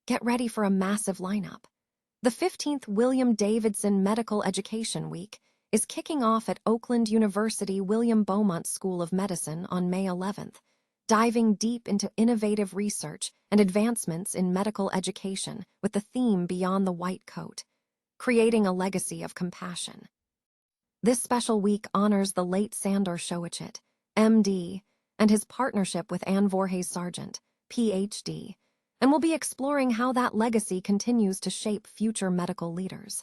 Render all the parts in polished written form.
Get ready for a massive lineup. The 15th William Davidson Medical Education Week is kicking off at Oakland University William Beaumont School of Medicine on May 11th, diving deep into innovative research and advancements in medical education with the theme Beyond the White Coat, creating a legacy of compassion. This special week honors the late Sandor Showichet, MD, and his partnership with Anne Voorhees Sargent, PhD, and we'll be exploring how that legacy continues to shape future medical leaders.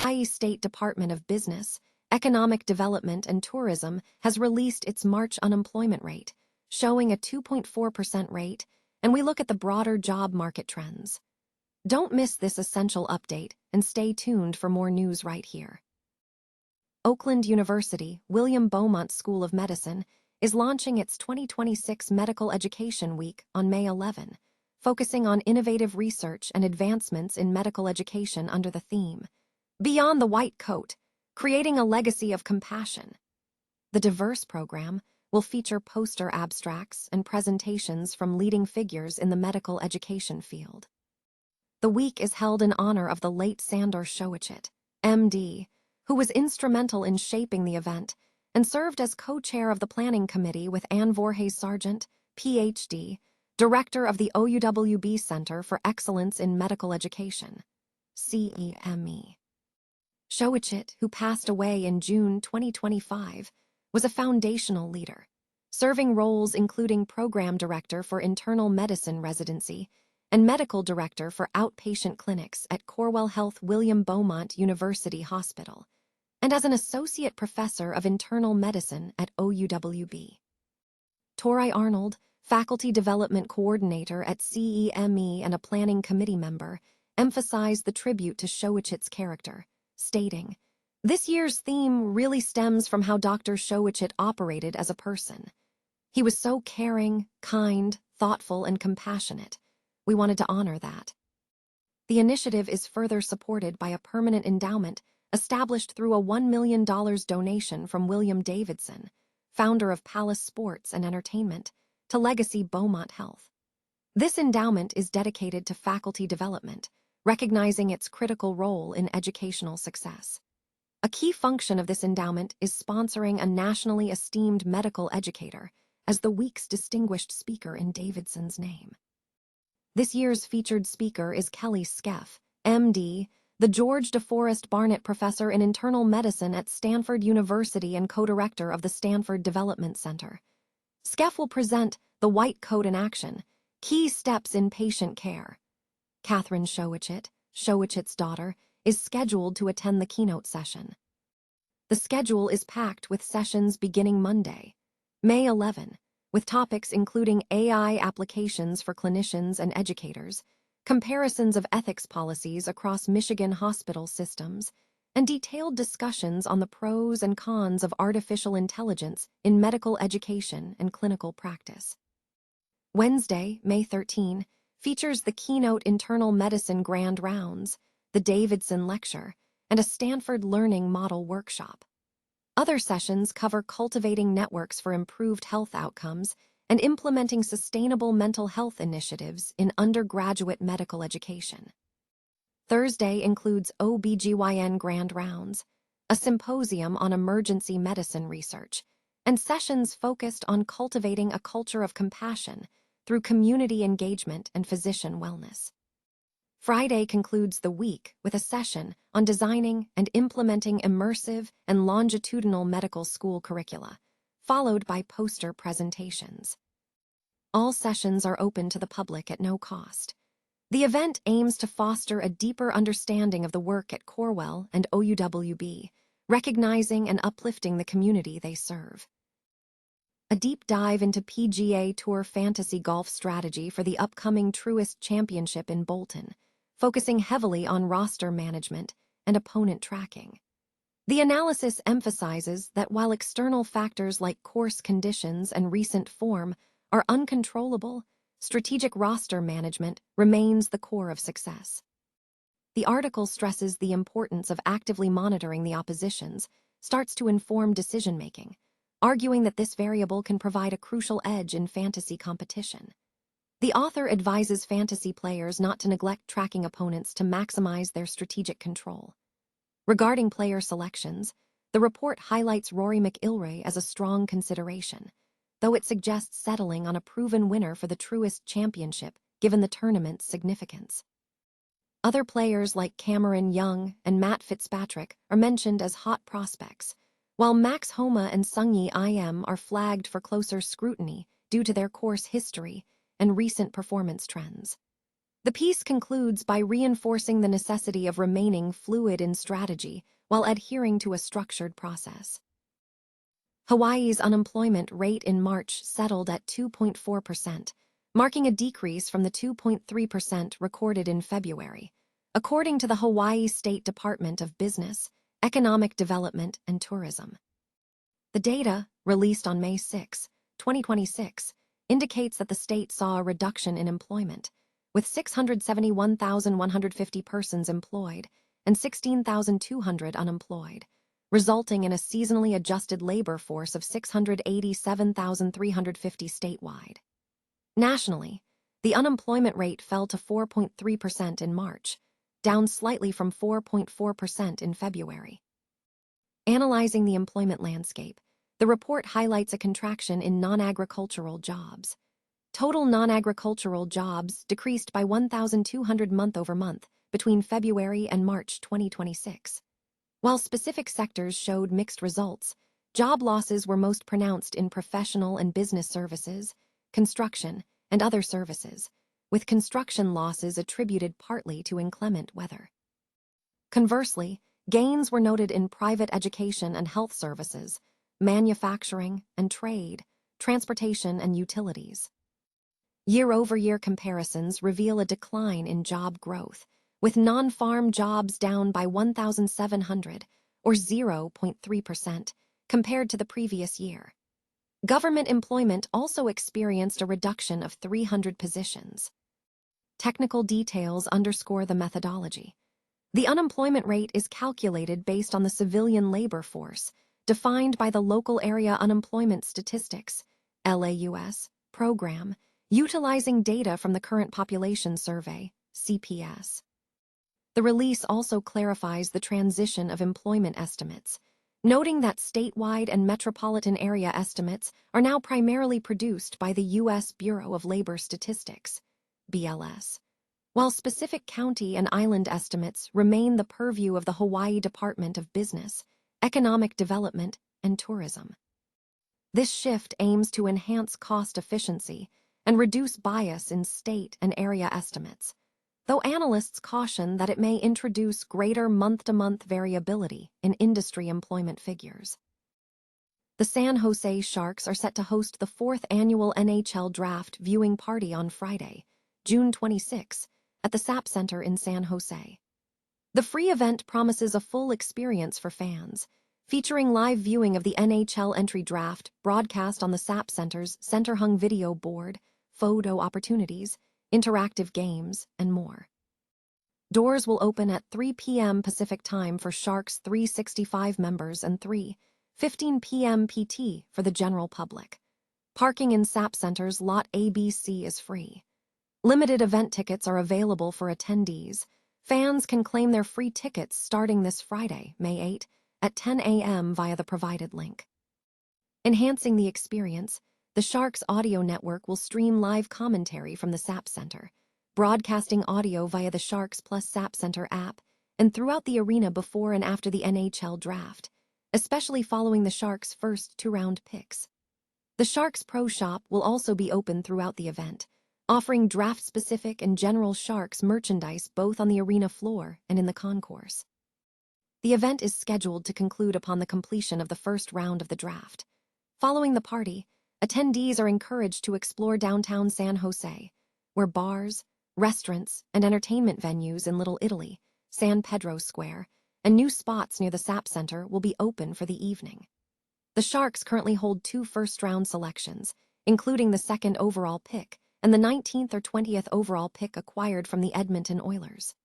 Hawaii State Department of Business, Economic Development and Tourism has released its March unemployment rate, showing a 2.4% rate, and we look at the broader job market trends. Don't miss this essential update and stay tuned for more news right here. Oakland University William Beaumont School of Medicine is launching its 2026 Medical Education Week on May 11, focusing on innovative research and advancements in medical education under the theme Beyond the White Coat, creating a legacy of compassion. The diverse program will feature poster abstracts and presentations from leading figures in the medical education field. The week is held in honor of the late Sandor Showichet, MD, who was instrumental in shaping the event and served as co-chair of the planning committee with Anne Voorhees Sargent, PhD, director of the OUWB Center for Excellence in Medical Education, CEME. Showichet, who passed away in June 2025, was a foundational leader, serving roles including program director for internal medicine residency and medical director for outpatient clinics at Corewell Health William Beaumont University Hospital, and as an associate professor of internal medicine at OUWB. Tori Arnold, faculty development coordinator at CEME and a planning committee member, emphasized the tribute to Showichet's character, stating, "This year's theme really stems from how Dr. Showichet operated as a person. He was so caring, kind, thoughtful, and compassionate. We wanted to honor that." The initiative is further supported by a permanent endowment established through a $1 million donation from William Davidson, founder of Palace Sports and Entertainment, to Legacy Beaumont Health. This endowment is dedicated to faculty development, recognizing its critical role in educational success. A key function of this endowment is sponsoring a nationally esteemed medical educator as the week's distinguished speaker in Davidson's name. This year's featured speaker is Kelly Skeff, MD, the George DeForest Barnett Professor in Internal Medicine at Stanford University and co-director of the Stanford Development Center. Skeff will present The White Coat in Action, Key Steps in Patient Care. Catherine Showichet, Showichet's daughter, is scheduled to attend the keynote session. The schedule is packed with sessions beginning Monday, May 11, with topics including AI applications for clinicians and educators, comparisons of ethics policies across Michigan hospital systems, and detailed discussions on the pros and cons of artificial intelligence in medical education and clinical practice. Wednesday, May 13, features the keynote Internal Medicine Grand Rounds, the Davidson Lecture, and a Stanford Learning Model Workshop. Other sessions cover cultivating networks for improved health outcomes and implementing sustainable mental health initiatives in undergraduate medical education. Thursday includes OBGYN Grand Rounds, a symposium on emergency medicine research, and sessions focused on cultivating a culture of compassion through community engagement and physician wellness. Friday concludes the week with a session on designing and implementing immersive and longitudinal medical school curricula, followed by poster presentations. All sessions are open to the public at no cost. The event aims to foster a deeper understanding of the work at Corewell and OUWB, recognizing and uplifting the community they serve. A deep dive into PGA Tour fantasy golf strategy for the upcoming Truist Championship in Bolton, focusing heavily on roster management and opponent tracking. The analysis emphasizes that while external factors like course conditions and recent form are uncontrollable, strategic roster management remains the core of success. The article stresses the importance of actively monitoring the oppositions, starts to inform decision-making, arguing that this variable can provide a crucial edge in fantasy competition. The author advises fantasy players not to neglect tracking opponents to maximize their strategic control. Regarding player selections, the report highlights Rory McIlroy as a strong consideration, though it suggests settling on a proven winner for the Truist Championship given the tournament's significance. Other players like Cameron Young and Matt Fitzpatrick are mentioned as hot prospects, while Max Homa and Sungyi Im are flagged for closer scrutiny due to their course history and recent performance trends. The piece concludes by reinforcing the necessity of remaining fluid in strategy while adhering to a structured process. Hawaii's unemployment rate in March settled at 2.4%, marking a decrease from the 2.3% recorded in February, according to the Hawaii State Department of Business, Economic Development and Tourism. The data, released on May 6, 2026, indicates that the state saw a reduction in employment, with 671,150 persons employed and 16,200 unemployed, resulting in a seasonally adjusted labor force of 687,350 statewide. Nationally, the unemployment rate fell to 4.3% in March, down slightly from 4.4% in February. Analyzing the employment landscape, the report highlights a contraction in non-agricultural jobs. Total non-agricultural jobs decreased by 1,200 month-over-month between February and March 2026. While specific sectors showed mixed results, job losses were most pronounced in professional and business services, construction, and other services, with construction losses attributed partly to inclement weather. Conversely, gains were noted in private education and health services, manufacturing and trade, transportation and utilities. Year-over-year comparisons reveal a decline in job growth, with non-farm jobs down by 1,700, or 0.3%, compared to the previous year. Government employment also experienced a reduction of 300 positions. Technical details underscore the methodology. The unemployment rate is calculated based on the civilian labor force, defined by the Local Area Unemployment Statistics, LAUS, program, utilizing data from the Current Population Survey, CPS. The release also clarifies the transition of employment estimates, noting that statewide and metropolitan area estimates are now primarily produced by the U.S. Bureau of Labor Statistics, BLS, while specific county and island estimates remain the purview of the Hawaii Department of Business, Economic Development, and Tourism. This shift aims to enhance cost efficiency and reduce bias in state and area estimates, though analysts caution that it may introduce greater month-to-month variability in industry employment figures. The San Jose Sharks are set to host the 4th annual NHL Draft Viewing Party on Friday, June 26, at the SAP Center in San Jose. The free event promises a full experience for fans, featuring live viewing of the NHL entry draft broadcast on the SAP Center's center-hung video board, photo opportunities, interactive games, and more. Doors will open at 3 p.m. Pacific Time for Sharks 365 members and 3:15 p.m. PT for the general public. Parking in SAP Center's Lot ABC is free. Limited event tickets are available for attendees. Fans can claim their free tickets starting this Friday, May 8, at 10 a.m. via the provided link. Enhancing the experience, The Sharks audio network will stream live commentary from the SAP Center, broadcasting audio via the Sharks Plus SAP Center app and throughout the arena before and after the NHL Draft, especially following the Sharks' first 2-round picks. The Sharks Pro Shop will also be open throughout the event, offering draft-specific and general Sharks merchandise both on the arena floor and in the concourse. The event is scheduled to conclude upon the completion of the first round of the draft. Following the party, attendees are encouraged to explore downtown San Jose, where bars, restaurants, and entertainment venues in Little Italy, San Pedro Square, and new spots near the SAP Center will be open for the evening. The Sharks currently hold 2 first-round selections, including the 2nd overall pick and the 19th or 20th overall pick acquired from the Edmonton Oilers.